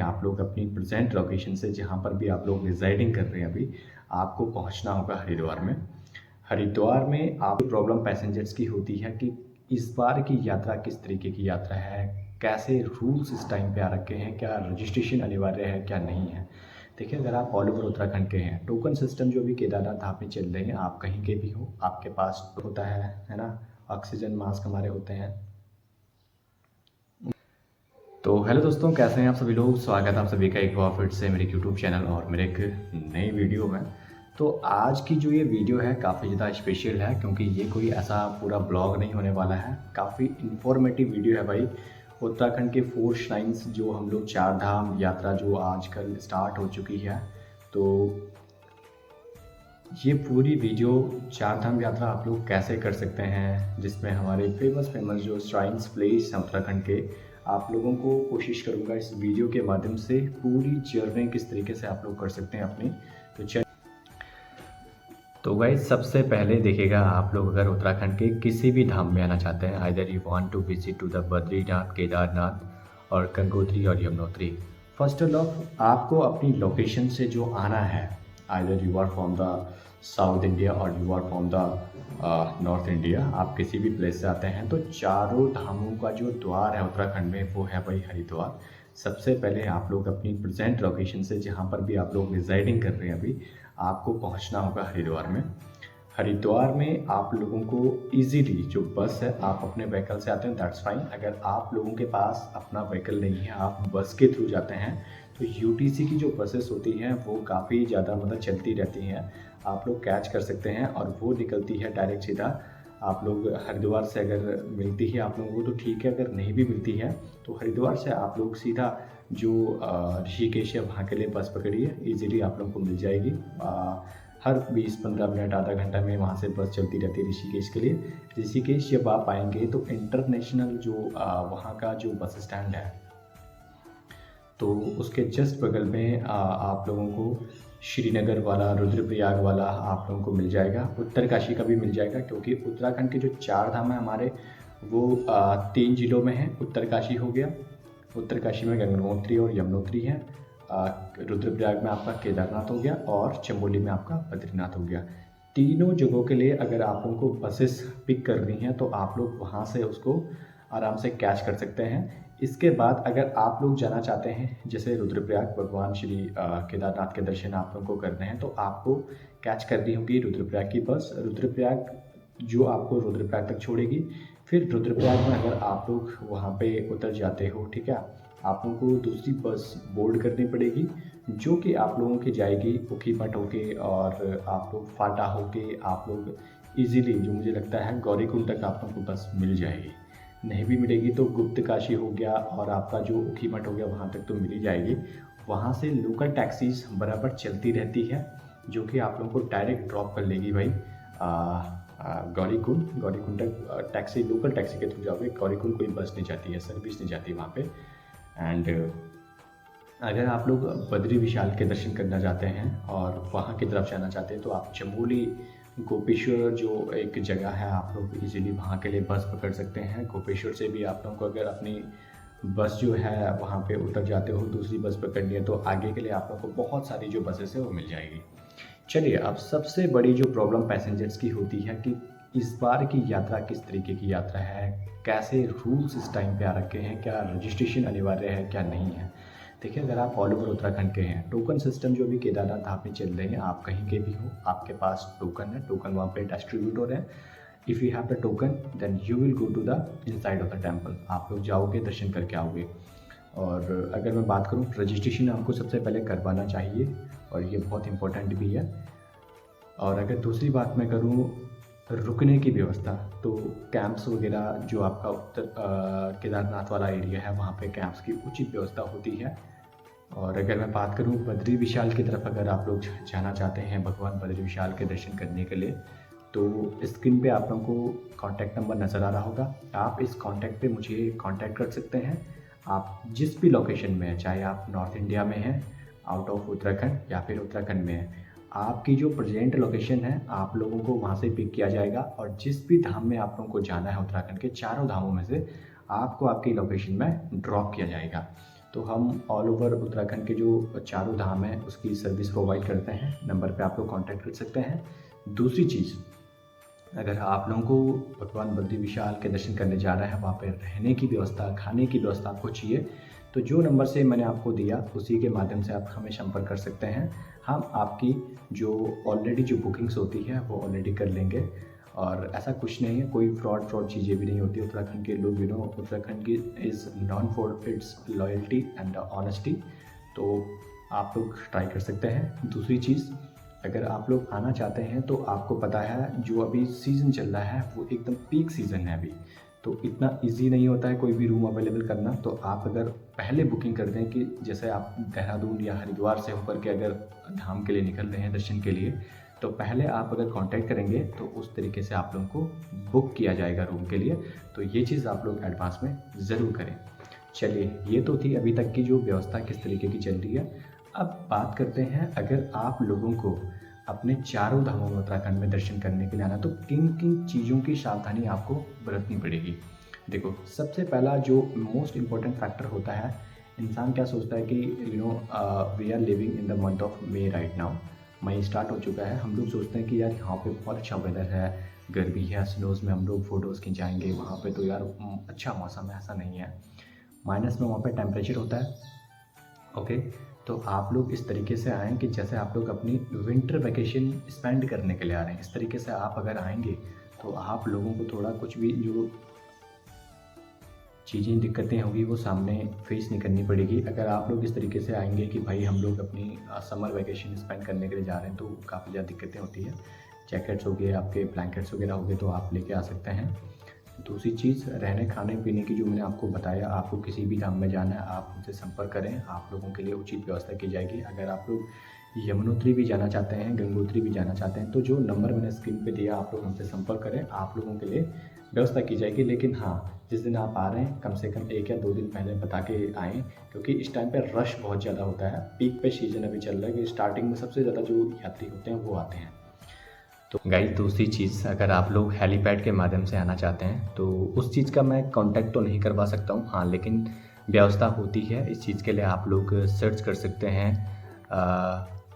आप लोग अपनी प्रेजेंट लोकेशन से जहाँ पर भी आप लोग रिजाइडिंग कर रहे हैं अभी आपको पहुँचना होगा हरिद्वार में। हरिद्वार में आप प्रॉब्लम पैसेंजर्स की होती है कि इस बार की यात्रा किस तरीके की यात्रा है, कैसे रूल्स इस टाइम पे आ रखे हैं, क्या रजिस्ट्रेशन अनिवार्य है क्या नहीं है। देखिए, अगर आप ऑल ओवर उत्तराखंड के हैं, टोकन सिस्टम जो भी केदारनाथ धाम में चल रहे हैं, आप कहीं के भी हो, आपके पास होता है ना, ऑक्सीजन मास्क हमारे होते हैं। तो हेलो दोस्तों, कैसे हैं आप सभी लोग। स्वागत है आप सभी का एक बार फिर से मेरे यूट्यूब चैनल और मेरे एक नई वीडियो में। तो आज की जो ये वीडियो है काफ़ी ज़्यादा स्पेशल है, क्योंकि ये कोई ऐसा पूरा ब्लॉग नहीं होने वाला है, काफ़ी इन्फॉर्मेटिव वीडियो है भाई। उत्तराखंड के 4 श्राइन्स जो हम लोग 4 धाम यात्रा जो आजकल स्टार्ट हो चुकी है, तो ये पूरी वीडियो 4 धाम यात्रा आप लोग कैसे कर सकते हैं, जिसमें हमारे फेमस जो श्राइन्स प्लेस हैं उत्तराखंड के, आप लोगों को कोशिश करूंगा इस वीडियो के माध्यम से पूरी जर्नी किस तरीके से आप लोग कर सकते हैं अपनी। तो गाइस, सबसे पहले देखिएगा, आप लोग अगर उत्तराखंड के किसी भी धाम में आना चाहते हैं, either you want to visit to the Badrinath, Kedarnath और गंगोत्री और यमुनोत्री, फर्स्ट ऑफ आपको अपनी लोकेशन से जो आना है, either you are from the south India और you are from the north India, आप किसी भी प्लेस से आते हैं, तो चारों धामों का जो द्वार है उत्तराखंड में वो है भाई हरिद्वार। सबसे पहले आप लोग अपनी प्रेजेंट लोकेशन से जहाँ पर भी आप लोग रिजाइडिंग कर रहे हैं अभी आपको पहुँचना होगा हरिद्वार में। हरिद्वार में आप लोगों को इजीली जो बस है, आप अपने व्हीकल से आते हैं दैट्स फाइन। अगर आप लोगों के पास अपना व्हीकल नहीं है, आप बस के थ्रू जाते हैं, तो यूटीसी की जो बसेस होती हैं वो काफ़ी ज़्यादा मतलब चलती रहती हैं, आप लोग कैच कर सकते हैं और वो निकलती है डायरेक्ट सीधा। आप लोग हरिद्वार से अगर मिलती है आप लोगों को तो ठीक है, अगर नहीं भी मिलती है तो हरिद्वार से आप लोग सीधा जो ऋषिकेश है वहाँ के लिए बस पकड़िए, ईजिली आप लोगों को मिल जाएगी। हर 20-15 मिनट आधा घंटा में वहाँ से बस चलती रहती है ऋषिकेश के लिए। ऋषिकेश जब आप आएंगे तो इंटरनेशनल जो वहाँ का जो बस स्टैंड है, तो उसके जस्ट बगल में आप लोगों को श्रीनगर वाला, रुद्रप्रयाग वाला आप लोगों को मिल जाएगा। उत्तरकाशी का भी मिल जाएगा, क्योंकि उत्तराखंड के जो 4 धाम है हमारे वो 3 जिलों में हैं। उत्तरकाशी हो गया, उत्तरकाशी में गंगोत्री और यमुनोत्री है, रुद्रप्रयाग में आपका केदारनाथ हो गया और चमोली में आपका बद्रीनाथ हो गया। तीनों जगहों के लिए अगर आप लोगों को बसेस पिक करनी है तो आप लोग वहाँ से उसको आराम से कैच कर सकते हैं। इसके बाद अगर आप लोग जाना चाहते हैं, जैसे रुद्रप्रयाग, भगवान श्री केदारनाथ के दर्शन आप लोगों को करने हैं, तो आपको कैच करनी होगी रुद्रप्रयाग की बस। रुद्रप्रयाग जो आपको रुद्रप्रयाग तक छोड़ेगी, फिर रुद्रप्रयाग में अगर आप लोग वहाँ पे उतर जाते हो, ठीक है, आप लोगों को दूसरी बस बोर्ड करनी पड़ेगी, जो कि आप लोगों की जाएगी ऊखीमठ होके और आप लोग फाटा होके आप लोग ईजिली, जो मुझे लगता है गौरीकुंड तक आप लोगों को बस मिल जाएगी। नहीं भी मिलेगी तो गुप्तकाशी हो गया और आपका जो ऊखीमठ हो गया वहाँ तक तो मिल ही जाएगी। वहाँ से लोकल टैक्सीज बराबर चलती रहती है, जो कि आप लोगों को डायरेक्ट ड्रॉप कर लेगी भाई गौरीकुंड तक। टैक्सी, लोकल टैक्सी के थ्रू जाओगे, गौरीकुंड कोई बस नहीं जाती है, सर्विस नहीं जाती वहाँ पे। एंड अगर आप लोग बद्री विशाल के दर्शन करना चाहते हैं और वहाँ की तरफ जाना चाहते हैं, तो आप चमोली गोपेश्वर जो एक जगह है, आप लोग इजीली वहाँ के लिए बस पकड़ सकते हैं। गोपेश्वर से भी आप लोगों को अगर अपनी बस जो है वहाँ पे उतर जाते हो, दूसरी बस पकड़नी है, तो आगे के लिए आप लोगों को बहुत सारी जो बसेस है वो मिल जाएगी। चलिए, अब सबसे बड़ी जो प्रॉब्लम पैसेंजर्स की होती है कि इस बार की यात्रा किस तरीके की यात्रा है, कैसे रूल्स इस टाइम पे आ रखे हैं, क्या रजिस्ट्रेशन अनिवार्य है क्या नहीं है। देखिए, अगर आप ऑल ओवर उत्तराखंड के हैं, टोकन सिस्टम जो भी केदारनाथ धाम में चल रहे हैं, आप कहीं के भी हो, आपके पास टोकन है, टोकन वहाँ पे डिस्ट्रीब्यूट हो रहे हैं। If you have the token then you will go to the inside of the temple, आप लोग जाओगे, दर्शन करके आओगे। और अगर मैं बात करूँ, रजिस्ट्रेशन आपको सबसे पहले करवाना चाहिए और ये बहुत इंपॉर्टेंट भी है। और अगर दूसरी बात मैं करूँ रुकने की व्यवस्था, तो कैंप्स वगैरह जो आपका उत्तर केदारनाथ वाला एरिया है, वहाँ पे कैंप्स की उचित व्यवस्था होती है। और अगर मैं बात करूँ बद्री विशाल की तरफ, अगर आप लोग जाना चाहते हैं भगवान बद्री विशाल के दर्शन करने के लिए, तो स्क्रीन पे आप लोगों को कॉन्टैक्ट नंबर नज़र आ रहा होगा, आप इस कॉन्टैक्ट पे मुझे कॉन्टैक्ट कर सकते हैं। आप जिस भी लोकेशन में हैं, चाहे आप नॉर्थ इंडिया में हैं, आउट ऑफ उत्तराखंड, या फिर उत्तराखंड में हैं, आपकी जो प्रेजेंट लोकेशन है आप लोगों को वहाँ से पिक किया जाएगा और जिस भी धाम में आप लोगों को जाना है उत्तराखंड के चारों धामों में से, आपको आपकी लोकेशन में ड्रॉप किया जाएगा। तो हम ऑल ओवर उत्तराखंड के जो चारों धाम हैं उसकी सर्विस प्रोवाइड करते हैं। नंबर पे आप लोग कांटेक्ट कर सकते हैं। दूसरी चीज़, अगर आप लोगों को भगवान बद्री विशाल के दर्शन करने जा रहे हैं, वहाँ पे रहने की व्यवस्था, खाने की व्यवस्था आपको चाहिए, तो जो नंबर से मैंने आपको दिया उसी के माध्यम से आप हमें संपर्क कर सकते हैं। हम आपकी जो ऑलरेडी जो बुकिंग्स होती है वो ऑलरेडी कर लेंगे। और ऐसा कुछ नहीं है, कोई फ्रॉड चीज़ें भी नहीं होती। उत्तराखंड के लोग उत्तराखंड की is non for its loyalty and honesty. तो आप लोग ट्राई कर सकते हैं। दूसरी चीज़, अगर आप लोग आना चाहते हैं तो आपको पता है जो अभी सीज़न चल रहा है वो एकदम पीक सीज़न है अभी, तो इतना इजी नहीं होता है कोई भी रूम अवेलेबल करना। तो आप अगर पहले बुकिंग कर दें कि जैसे आप देहरादून या हरिद्वार से होकर के अगर धाम के लिए निकल रहे हैं दर्शन के लिए, तो पहले आप अगर कांटेक्ट करेंगे तो उस तरीके से आप लोगों को बुक किया जाएगा रूम के लिए। तो ये चीज़ आप लोग एडवांस में ज़रूर करें। चलिए, ये तो थी अभी तक की जो व्यवस्था किस तरीके की चल रही है। अब बात करते हैं, अगर आप लोगों को अपने चारों धामों में उत्तराखंड में दर्शन करने के लिए आना तो किन किन चीज़ों की सावधानी आपको बरतनी पड़ेगी। देखो, सबसे पहला जो मोस्ट इम्पॉर्टेंट फैक्टर होता है, इंसान क्या सोचता है कि we are living in the month of May right now. मई स्टार्ट हो चुका है, हम लोग सोचते हैं कि यार यहाँ पे बहुत अच्छा वेदर है, गर्मी है, स्नोज़ में हम लोग फ़ोटोज़ खिंचाएंगे, वहाँ पे तो यार अच्छा मौसम है। ऐसा नहीं है, माइनस में वहाँ पे टेम्परेचर होता है। ओके, तो आप लोग इस तरीके से आएँ कि जैसे आप लोग अपनी विंटर वैकेशन स्पेंड करने के लिए आ रहे हैं। इस तरीके से आप अगर आएंगे तो आप लोगों को थोड़ा कुछ भी जो चीज़ें दिक्कतें होंगी वो सामने फेस नहीं करनी पड़ेगी। अगर आप लोग इस तरीके से आएंगे कि भाई हम लोग अपनी समर वैकेशन स्पेंड करने के लिए जा रहे हैं, तो काफ़ी ज़्यादा दिक्कतें होती है। जैकेट्स हो गए, आपके ब्लैंकेट्स वगैरह हो गए, तो आप लेके आ सकते हैं। दूसरी चीज़, रहने खाने पीने की जो मैंने आपको बताया, आपको किसी भी धाम में जाना है आप हमसे संपर्क करें, आप लोगों के लिए उचित व्यवस्था की जाएगी। अगर आप लोग यमुनोत्री भी जाना चाहते हैं, गंगोत्री भी जाना चाहते हैं, तो जो नंबर मैंने स्क्रीन पे दिया आप लोग हमसे संपर्क करें, आप लोगों के लिए व्यवस्था की जाएगी। लेकिन हाँ, जिस दिन आप आ रहे हैं कम से कम 1 या 2 दिन पहले बता के आएँ, क्योंकि इस टाइम पे रश बहुत ज़्यादा होता है। पीक पे सीज़न अभी चल रहा है कि स्टार्टिंग में सबसे ज़्यादा जो यात्री होते हैं वो आते हैं। तो गाइस, दूसरी चीज़, अगर आप लोग हेलीपैड के माध्यम से आना चाहते हैं तो उस चीज़ का मैं कांटेक्ट तो नहीं करवा सकता हूँ, हाँ, लेकिन व्यवस्था होती है। इस चीज़ के लिए आप लोग सर्च कर सकते हैं।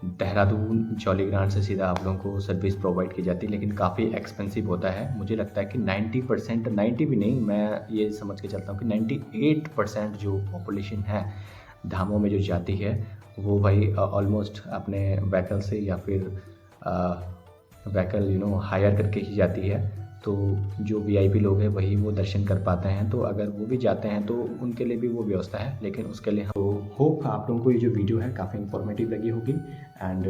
देहरादून जॉलीग्रांट से सीधा आप लोगों को सर्विस प्रोवाइड की जाती है, लेकिन काफ़ी एक्सपेंसिव होता है। मुझे लगता है कि 90%, 90 भी नहीं, मैं ये समझ के चलता हूँ कि 98% जो पॉपुलेशन है धामों में जो जाती है वो भाई ऑलमोस्ट अपने व्हीकल से या फिर व्हीकल हायर करके ही जाती है। तो जो वीआईपी लोग हैं वही वो दर्शन कर पाते हैं। तो अगर वो भी जाते हैं तो उनके लिए भी वो व्यवस्था है, लेकिन उसके लिए होप आप लोगों को ये जो वीडियो है काफ़ी इन्फॉर्मेटिव लगी होगी। एंड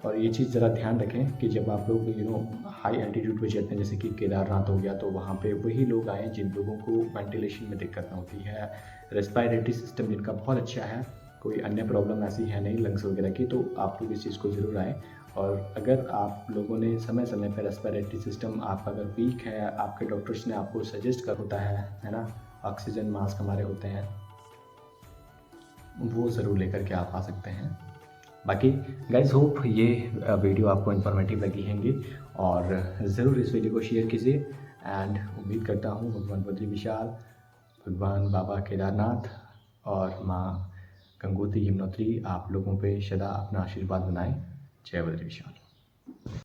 और ये चीज़ ज़रा ध्यान रखें कि जब आप लोग हाई एल्टीट्यूड पे चलते हैं, जैसे कि केदारनाथ हो गया, तो वहाँ पे वही लोग आएँ जिन लोगों को वेंटिलेशन में दिक्कत ना होती है, रेस्पिरेटरी सिस्टम जिनका बहुत अच्छा है, कोई अन्य प्रॉब्लम ऐसी है नहीं लंग्स वगैरह की, तो आप लोग इस चीज़ को ज़रूर आएँ। और अगर आप लोगों ने समय समय पर रेस्पिरेटरी सिस्टम आपका अगर वीक है, आपके डॉक्टर्स ने आपको सजेस्ट कर होता है ना, ऑक्सीजन मास्क हमारे होते हैं, वो ज़रूर लेकर के आप आ सकते हैं। बाकी गाइज, होप ये वीडियो आपको इन्फॉर्मेटिव लगी होंगी और ज़रूर इस वीडियो को शेयर कीजिए। एंड उम्मीद करता हूँ भगवान बद्री विशाल, भगवान बाबा केदारनाथ और माँ गंगोत्री यमुनोत्री आप लोगों पे सदा अपना आशीर्वाद बनाएं। जय बद्री विशाल।